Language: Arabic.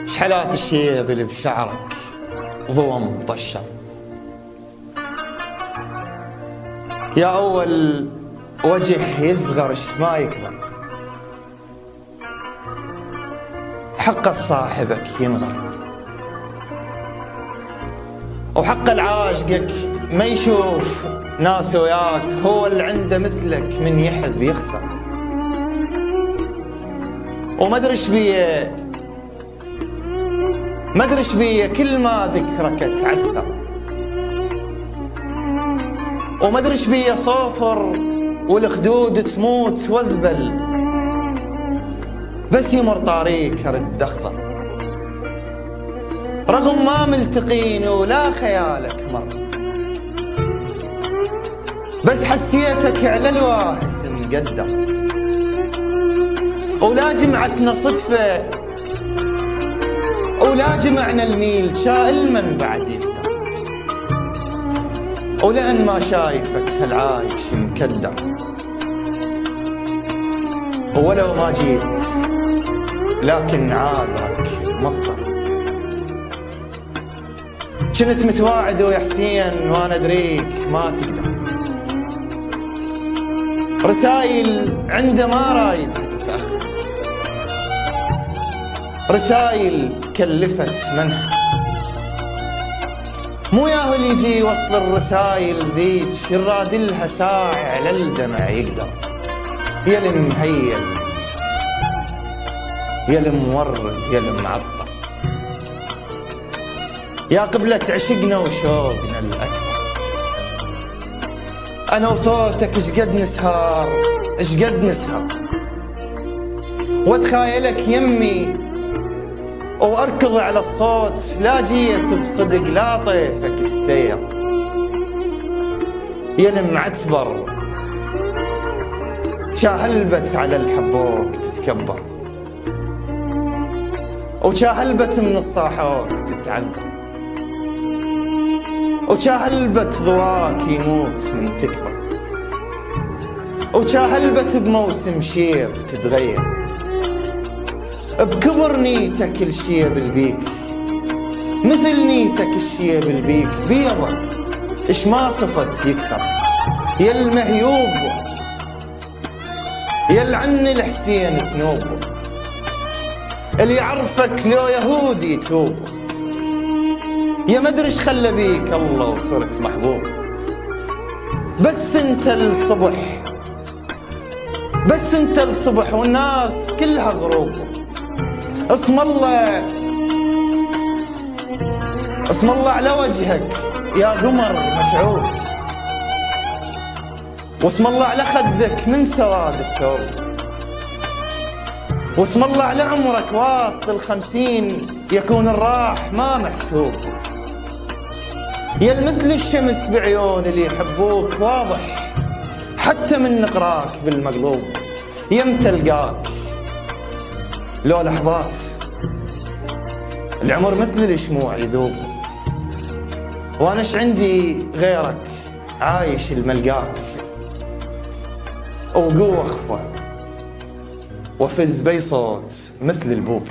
شحلات الشيب اللي بشعرك وهو مطشر، يا أول وجه يصغر ما يكبر، حق صاحبك ينغر، وحق العاشقك ما يشوف ناس وياك، هو اللي عنده مثلك من يحب يخسر. وما ادري ايش بيه، ما ادري ايش بيه كل ما ذكرك اتعثر، وما ادري ايش بيه صوفر والخدود تموت واذبل، بس يمر طريق ارد اخضر، رغم ما ملتقين ولا خيالك مر، بس حسيتك على الواهس مقدر، ولا جمعتنا صدفة ولا جمعنا الميل شائل من بعد يفتر، ولأن ما شايفك هالعايش مكدر، ولو ما جيت لكن عاذرك مضطر. كنت متواعد ويا حسين وانا ادريك ما تقدر، رسايل عنده ما رايدها تتأخر، رسايل كلفت منها، مو ياهو اللي يجي وصل الرسايل ذيك يرادلها ساعة على الدمع يقدر، يا المهيل يا المورد يا المعطر، يا قبلة عشقنا وشوقنا الأكبر، أنا وصوتك اشقد نسهر اشقد نسهر، واتخايلك يمي واركض على الصوت، لا جيت بصدق لا طيفك السير، يا المعتبر شاهلبت على الحبوك تتكبر، وشاهلبت من الصاحوك تتعذر، وشاهلبت ضواك يموت من تكبر، وشاهلبت بموسم شيب تتغير، بكبر نيتك الشيب البيك، مثل نيتك الشيب البيك بيضا اش ما صفت يكثر، يا المهيوب يا العن الحسين تنوب، اللي يعرفك لو يهودي يتوب، يا مدري ايش خلى بيك الله وصرت محبوب، بس انت الصبح بس انت الصبح والناس كلها غروب، اسم الله اسم الله على وجهك يا قمر متعوب، واسم الله على خدك من سواد الثوب، واسم الله على عمرك واسط 50 يكون الراح ما محسوب، يا المثل الشمس بعيون اللي يحبوك واضح حتى من نقراك بالمقلوب، يمتى القاك لو لحظات العمر مثل الشموع يذوب، وانا ايش عندي غيرك عايش الملقاك، وقوة اخفى وفز بي صوت مثل البوب.